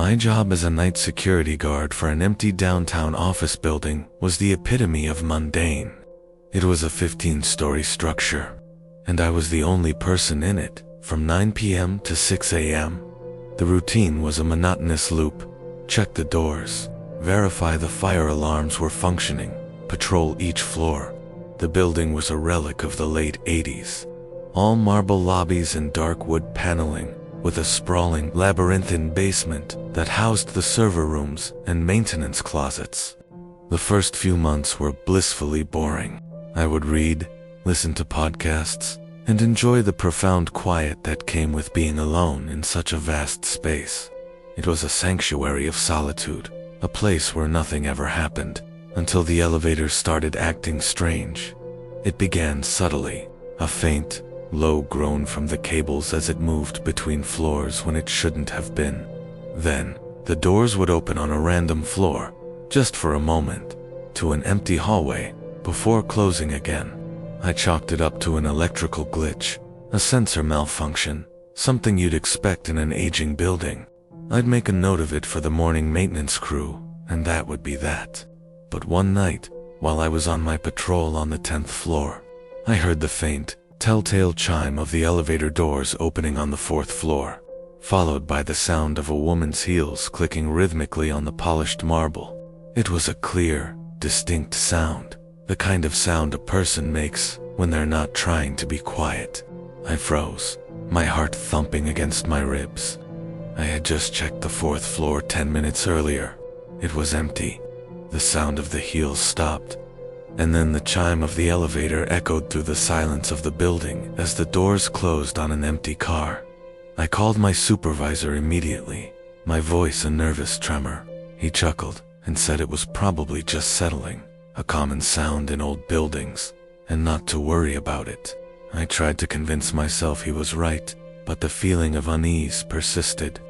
My job as a night security guard for an empty downtown office building was the epitome of mundane. It was a 15-story structure, and I was the only person in it from 9 p.m. to 6 a.m. The routine was a monotonous loop: check the doors, verify the fire alarms were functioning, patrol each floor. The building was a relic of the late 80s. All marble lobbies and dark wood paneling, with a sprawling, labyrinthine basement that housed the server rooms and maintenance closets. The first few months were blissfully boring. I would read, listen to podcasts, and enjoy the profound quiet that came with being alone in such a vast space. It was a sanctuary of solitude, a place where nothing ever happened, until the elevator started acting strange. It began subtly, a faint, low groan from the cables as it moved between floors when it shouldn't have been. Then, the doors would open on a random floor, just for a moment, to an empty hallway, before closing again. I chalked it up to an electrical glitch, a sensor malfunction, something you'd expect in an aging building. I'd make a note of it for the morning maintenance crew, and that would be that. But one night, while I was on my patrol on the 10th floor, I heard the faint, telltale chime of the elevator doors opening on the 4th floor, followed by the sound of a woman's heels clicking rhythmically on the polished marble. It was a clear, distinct sound, the kind of sound a person makes when they're not trying to be quiet. I froze, my heart thumping against my ribs. I had just checked the 4th floor 10 minutes earlier. It was empty. The sound of the heels stopped, and then the chime of the elevator echoed through the silence of the building as the doors closed on an empty car. I called my supervisor immediately, my voice a nervous tremor. He chuckled and said it was probably just settling, a common sound in old buildings, and not to worry about it. I tried to convince myself he was right, but the feeling of unease persisted.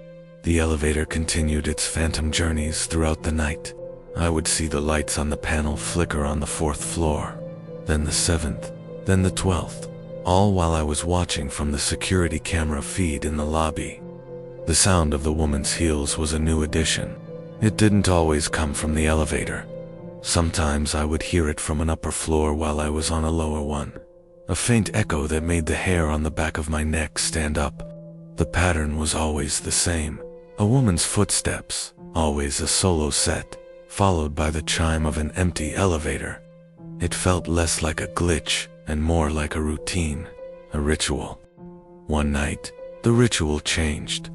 The elevator continued its phantom journeys throughout the night. I would see the lights on the panel flicker on the 4th floor, then the 7th, then the 12th, all while I was watching from the security camera feed in the lobby. The sound of the woman's heels was a new addition. It didn't always come from the elevator. Sometimes I would hear it from an upper floor while I was on a lower one, a faint echo that made the hair on the back of my neck stand up. The pattern was always the same: a woman's footsteps, always a solo set, followed by the chime of an empty elevator. It felt less like a glitch and more like a routine, a ritual. One night, the ritual changed.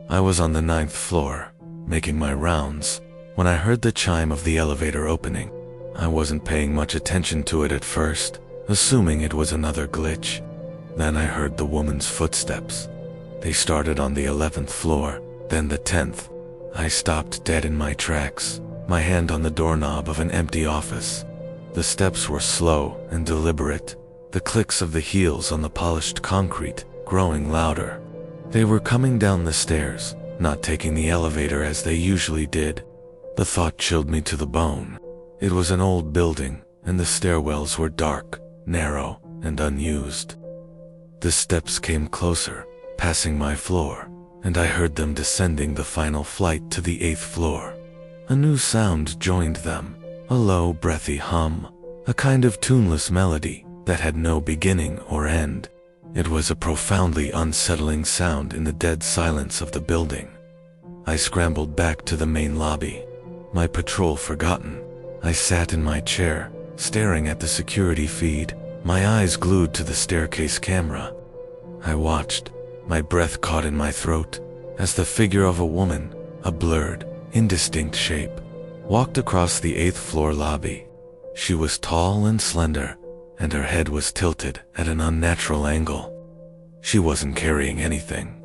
I was on the 9th floor, making my rounds, when I heard the chime of the elevator opening. I wasn't paying much attention to it at first, assuming it was another glitch. Then I heard the woman's footsteps. They started on the 11th floor, then the 10th. I stopped dead in my tracks, my hand on the doorknob of an empty office. The steps were slow and deliberate, the clicks of the heels on the polished concrete growing louder. They were coming down the stairs, not taking the elevator as they usually did. The thought chilled me to the bone. It was an old building, and the stairwells were dark, narrow, and unused. The steps came closer, passing my floor, and I heard them descending the final flight to the 8th floor. A new sound joined them, a low, breathy hum, a kind of tuneless melody that had no beginning or end. It was a profoundly unsettling sound in the dead silence of the building. I scrambled back to the main lobby, my patrol forgotten. I sat in my chair, staring at the security feed, my eyes glued to the staircase camera. I watched, my breath caught in my throat, as the figure of a woman, a blurred, indistinct shape, walked across the 8th floor lobby. She was tall and slender, and her head was tilted at an unnatural angle. She wasn't carrying anything.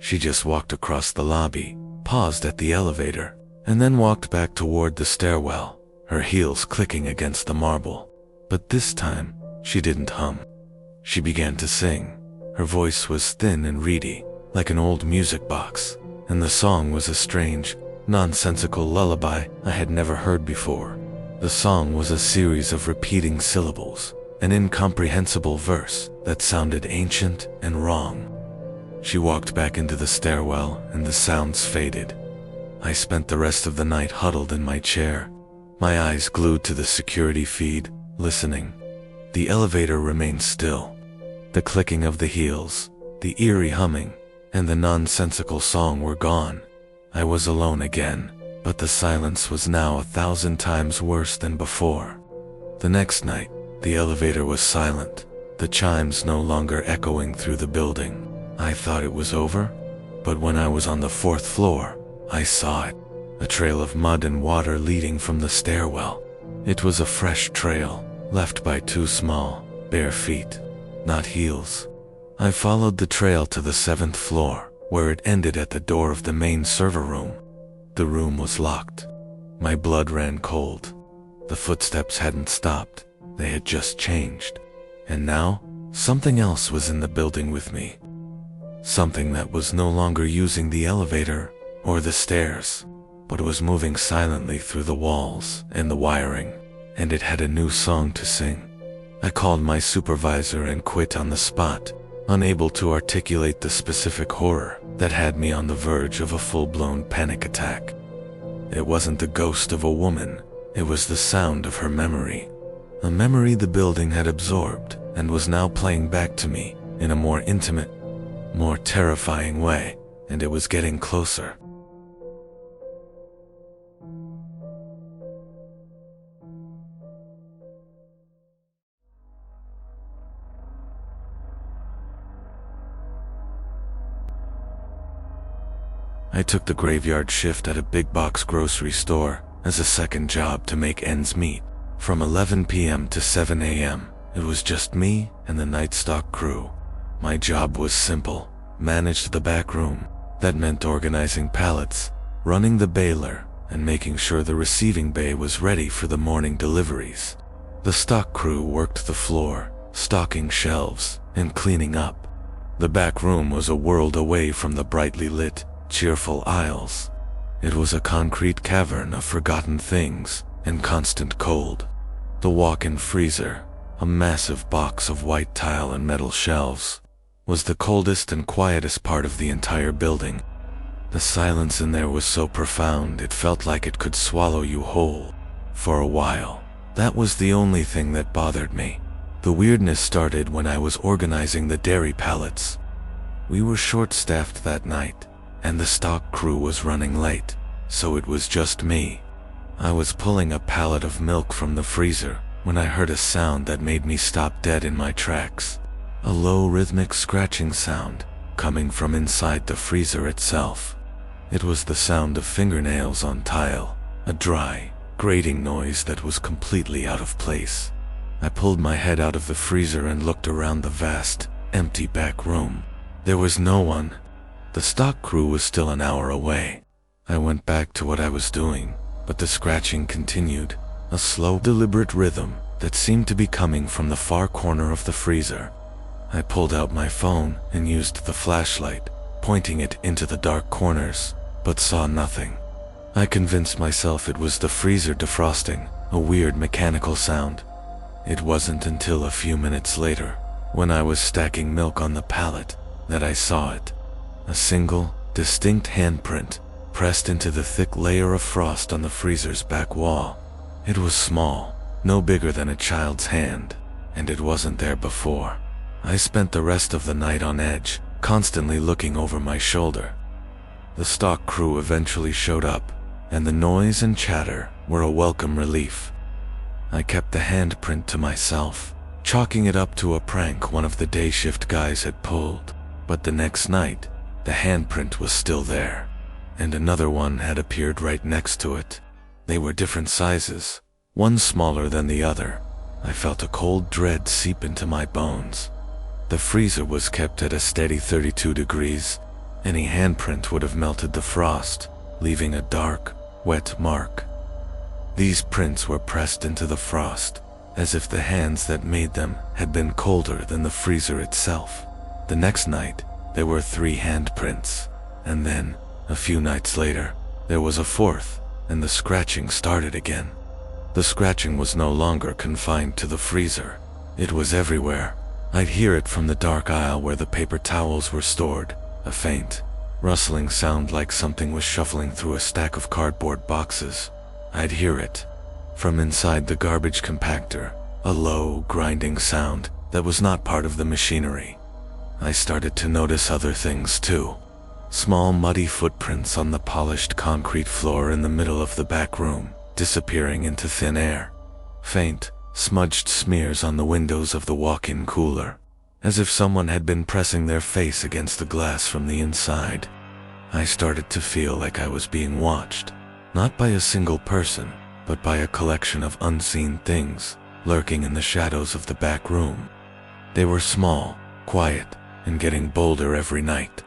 She just walked across the lobby, paused at the elevator, and then walked back toward the stairwell, her heels clicking against the marble. But this time, she didn't hum. She began to sing. Her voice was thin and reedy, like an old music box, and the song was a strange, nonsensical lullaby I had never heard before. The song was a series of repeating syllables, an incomprehensible verse that sounded ancient and wrong. She walked back into the stairwell and the sounds faded. I spent the rest of the night huddled in my chair, my eyes glued to the security feed, listening. The elevator remained still. The clicking of the heels, the eerie humming, and the nonsensical song were gone. I was alone again, but the silence was now 1,000 times worse than before. The next night, the elevator was silent, the chimes no longer echoing through the building. I thought it was over, but when I was on the 4th floor, I saw it, a trail of mud and water leading from the stairwell. It was a fresh trail, left by 2 small, bare feet, not heels. I followed the trail to the 7th floor, where it ended at the door of the main server room. The room was locked. My blood ran cold. The footsteps hadn't stopped, they had just changed. And now, something else was in the building with me. Something that was no longer using the elevator or the stairs, but was moving silently through the walls and the wiring, and it had a new song to sing. I called my supervisor and quit on the spot, unable to articulate the specific horror that had me on the verge of a full-blown panic attack. It wasn't the ghost of a woman, it was the sound of her memory. A memory the building had absorbed and was now playing back to me in a more intimate, more terrifying way, and it was getting closer. I took the graveyard shift at a big box grocery store as a second job to make ends meet. From 11 p.m. to 7 a.m., it was just me and the night stock crew. My job was simple: manage the back room. That meant organizing pallets, running the baler, and making sure the receiving bay was ready for the morning deliveries. The stock crew worked the floor, stocking shelves and cleaning up. The back room was a world away from the brightly lit, cheerful aisles. It was a concrete cavern of forgotten things and constant cold. The walk-in freezer, a massive box of white tile and metal shelves, was the coldest and quietest part of the entire building. The silence in there was so profound it felt like it could swallow you whole. For a while, that was the only thing that bothered me. The weirdness started when I was organizing the dairy pallets. We were short-staffed that night, and the stock crew was running late, so it was just me. I was pulling a pallet of milk from the freezer when I heard a sound that made me stop dead in my tracks. A low rhythmic scratching sound coming from inside the freezer itself. It was the sound of fingernails on tile, a dry, grating noise that was completely out of place. I pulled my head out of the freezer and looked around the vast, empty back room. There was no one. The stock crew was still an hour away. I went back to what I was doing, but the scratching continued, a slow, deliberate rhythm that seemed to be coming from the far corner of the freezer. I pulled out my phone and used the flashlight, pointing it into the dark corners, but saw nothing. I convinced myself it was the freezer defrosting, a weird mechanical sound. It wasn't until a few minutes later, when I was stacking milk on the pallet, that I saw it. A single, distinct handprint pressed into the thick layer of frost on the freezer's back wall. It was small, no bigger than a child's hand, and it wasn't there before. I spent the rest of the night on edge, constantly looking over my shoulder. The stock crew eventually showed up, and the noise and chatter were a welcome relief. I kept the handprint to myself, chalking it up to a prank one of the day shift guys had pulled. But the next night, the handprint was still there, and another one had appeared right next to it. They were different sizes, one smaller than the other. I felt a cold dread seep into my bones. The freezer was kept at a steady 32 degrees. Any handprint would have melted the frost, leaving a dark, wet mark. These prints were pressed into the frost, as if the hands that made them had been colder than the freezer itself. The next night, there were 3 handprints, and then, a few nights later, there was a 4th, and the scratching started again. The scratching was no longer confined to the freezer. It was everywhere. I'd hear it from the dark aisle where the paper towels were stored, a faint, rustling sound like something was shuffling through a stack of cardboard boxes. I'd hear it from inside the garbage compactor, a low, grinding sound that was not part of the machinery. I started to notice other things too. Small muddy footprints on the polished concrete floor in the middle of the back room, disappearing into thin air. Faint, smudged smears on the windows of the walk-in cooler, as if someone had been pressing their face against the glass from the inside. I started to feel like I was being watched, not by a single person, but by a collection of unseen things lurking in the shadows of the back room. They were small, quiet, and getting bolder every night.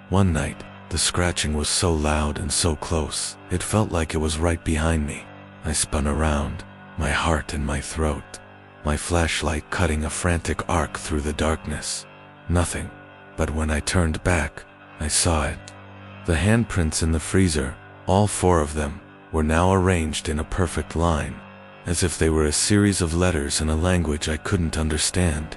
One night, the scratching was so loud and so close, it felt like it was right behind me. I spun around, my heart in my throat, my flashlight cutting a frantic arc through the darkness. Nothing, but when I turned back, I saw it. The handprints in the freezer, all 4 of them, were now arranged in a perfect line, as if they were a series of letters in a language I couldn't understand.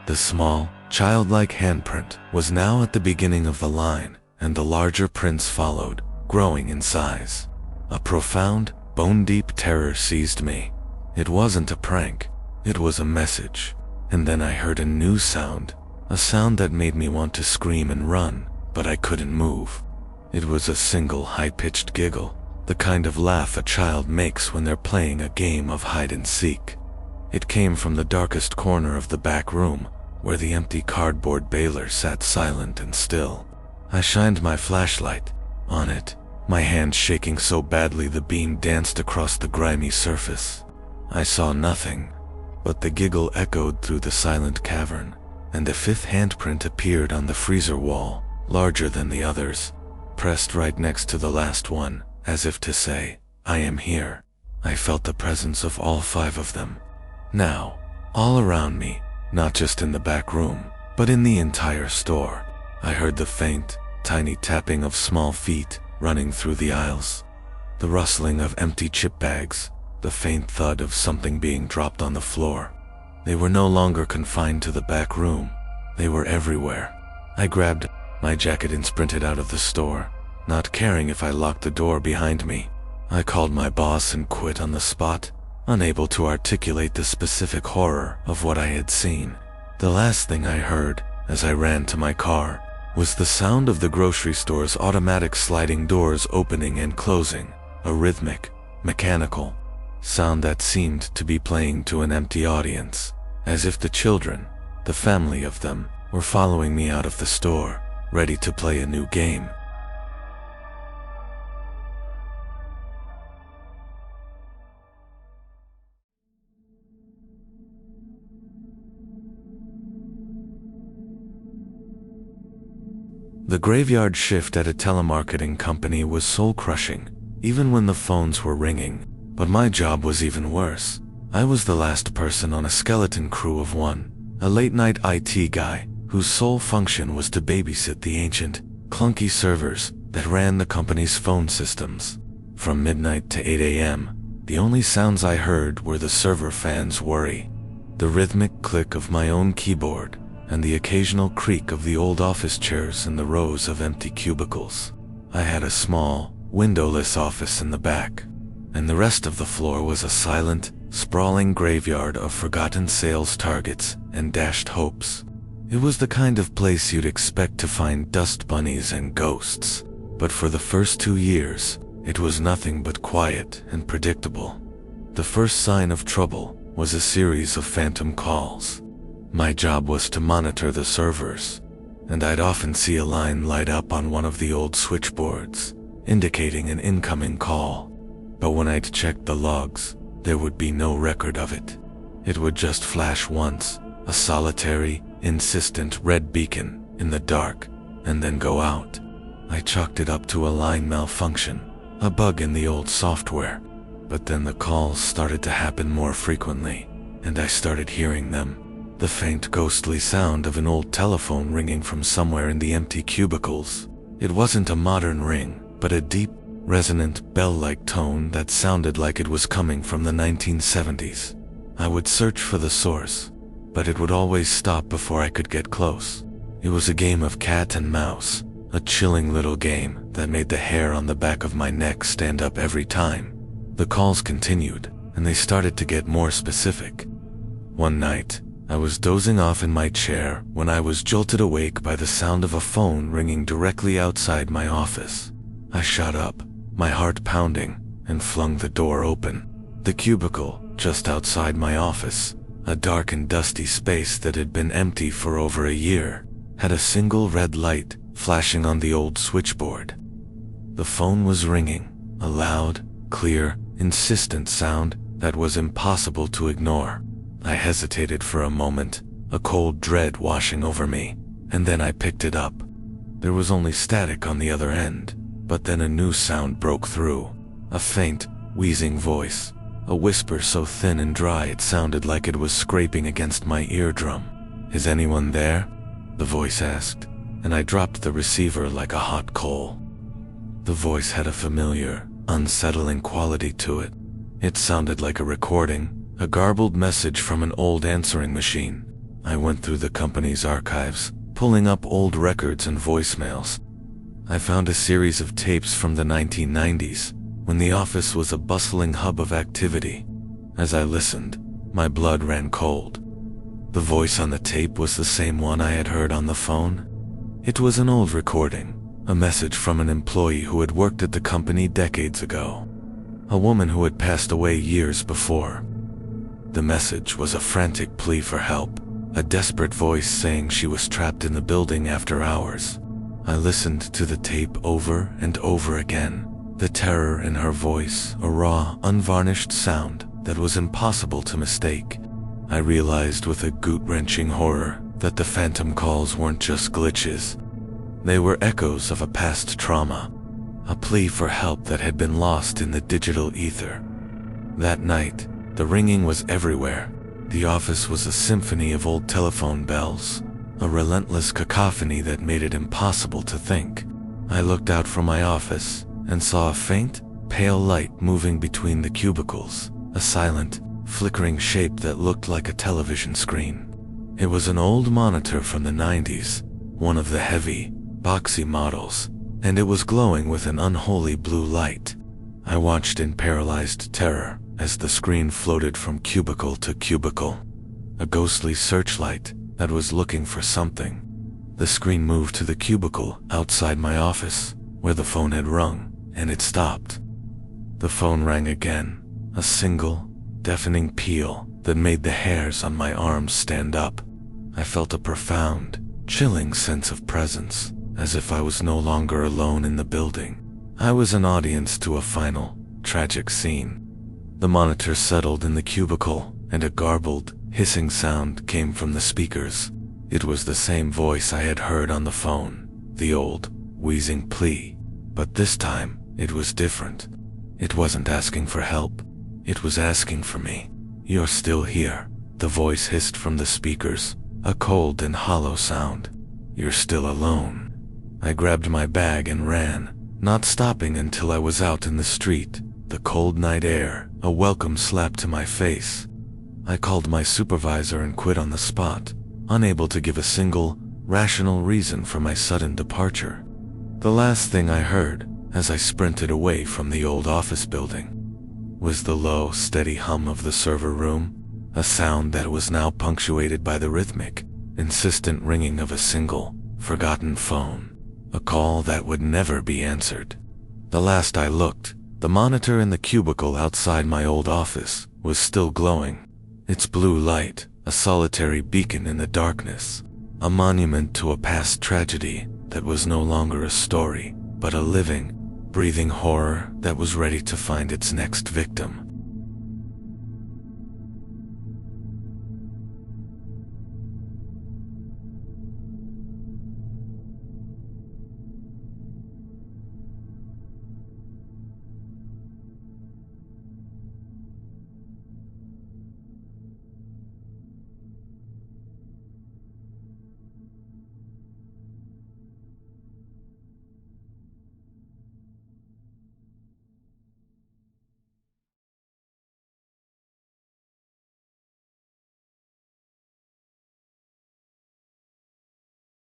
The small, childlike handprint was now at the beginning of the line, and the larger prints followed, growing in size. A profound, bone-deep terror seized me. It wasn't a prank, it was a message. And then I heard a new sound, a sound that made me want to scream and run, but I couldn't move. It was a single high-pitched giggle, the kind of laugh a child makes when they're playing a game of hide-and-seek. It came from the darkest corner of the back room, where the empty cardboard baler sat silent and still. I shined my flashlight on it, my hand shaking so badly the beam danced across the grimy surface. I saw nothing, but the giggle echoed through the silent cavern, and a 5th handprint appeared on the freezer wall, larger than the others, pressed right next to the last one, as if to say, "I am here." I felt the presence of all 5 of them. Now, all around me, not just in the back room, but in the entire store. I heard the faint, tiny tapping of small feet running through the aisles, the rustling of empty chip bags, the faint thud of something being dropped on the floor. They were no longer confined to the back room. They were everywhere. I grabbed my jacket and sprinted out of the store, not caring if I locked the door behind me. I called my boss and quit on the spot, unable to articulate the specific horror of what I had seen. The last thing I heard, as I ran to my car, was the sound of the grocery store's automatic sliding doors opening and closing, a rhythmic, mechanical sound that seemed to be playing to an empty audience, as if the children, the family of them, were following me out of the store, ready to play a new game. The graveyard shift at a telemarketing company was soul-crushing, even when the phones were ringing. But my job was even worse. I was the last person on a skeleton crew of 1, a late-night IT guy whose sole function was to babysit the ancient, clunky servers that ran the company's phone systems. From midnight to 8 a.m., the only sounds I heard were the server fans' worry, the rhythmic click of my own keyboard, and the occasional creak of the old office chairs in the rows of empty cubicles. I had a small, windowless office in the back, and the rest of the floor was a silent, sprawling graveyard of forgotten sales targets and dashed hopes. It was the kind of place you'd expect to find dust bunnies and ghosts, but for the first 2 years, it was nothing but quiet and predictable. The first sign of trouble was a series of phantom calls. My job was to monitor the servers, and I'd often see a line light up on one of the old switchboards, indicating an incoming call. But when I'd check the logs, there would be no record of it. It would just flash once, a solitary, insistent red beacon in the dark, and then go out. I chalked it up to a line malfunction, a bug in the old software. But then the calls started to happen more frequently, and I started hearing them. The faint ghostly sound of an old telephone ringing from somewhere in the empty cubicles. It wasn't a modern ring, but a deep, resonant, bell-like tone that sounded like it was coming from the 1970s. I would search for the source, but it would always stop before I could get close. It was a game of cat and mouse, a chilling little game that made the hair on the back of my neck stand up every time. The calls continued, and they started to get more specific. One night, I was dozing off in my chair when I was jolted awake by the sound of a phone ringing directly outside my office. I shot up, my heart pounding, and flung the door open. The cubicle, just outside my office, a dark and dusty space that had been empty for over a year, had a single red light flashing on the old switchboard. The phone was ringing, a loud, clear, insistent sound that was impossible to ignore. I hesitated for a moment, a cold dread washing over me, and then I picked it up. There was only static on the other end, but then a new sound broke through, a faint, wheezing voice, a whisper so thin and dry it sounded like it was scraping against my eardrum. "Is anyone there?" the voice asked, and I dropped the receiver like a hot coal. The voice had a familiar, unsettling quality to it. It sounded like a recording, a garbled message from an old answering machine. I went through the company's archives, pulling up old records and voicemails. I found a series of tapes from the 1990s, when the office was a bustling hub of activity. As I listened, my blood ran cold. The voice on the tape was the same one I had heard on the phone. It was an old recording, a message from an employee who had worked at the company decades ago, a woman who had passed away years before. The message was a frantic plea for help, a desperate voice saying she was trapped in the building after hours. I listened to the tape over and over again, the terror in her voice, a raw, unvarnished sound that was impossible to mistake. I realized with a gut-wrenching horror that the phantom calls weren't just glitches. They were echoes of a past trauma, a plea for help that had been lost in the digital ether. That night, the ringing was everywhere. The office was a symphony of old telephone bells, a relentless cacophony that made it impossible to think. I looked out from my office and saw a faint, pale light moving between the cubicles, a silent, flickering shape that looked like a television screen. It was an old monitor from the 90s, one of the heavy, boxy models, and it was glowing with an unholy blue light. I watched in paralyzed terror as the screen floated from cubicle to cubicle, a ghostly searchlight that was looking for something. The screen moved to the cubicle outside my office, where the phone had rung, and it stopped. The phone rang again, a single, deafening peal that made the hairs on my arms stand up. I felt a profound, chilling sense of presence, as if I was no longer alone in the building. I was an audience to a final, tragic scene. The monitor settled in the cubicle, and a garbled, hissing sound came from the speakers. It was the same voice I had heard on the phone, the old, wheezing plea. But this time, it was different. It wasn't asking for help. It was asking for me. "You're still here," the voice hissed from the speakers, a cold and hollow sound. "You're still alone." I grabbed my bag and ran, not stopping until I was out in the street, the cold night air, a welcome slap to my face. I called my supervisor and quit on the spot, unable to give a single, rational reason for my sudden departure. The last thing I heard, as I sprinted away from the old office building, was the low, steady hum of the server room, a sound that was now punctuated by the rhythmic, insistent ringing of a single, forgotten phone, a call that would never be answered. The last I looked, the monitor in the cubicle outside my old office was still glowing, its blue light a solitary beacon in the darkness, a monument to a past tragedy that was no longer a story, but a living, breathing horror that was ready to find its next victim.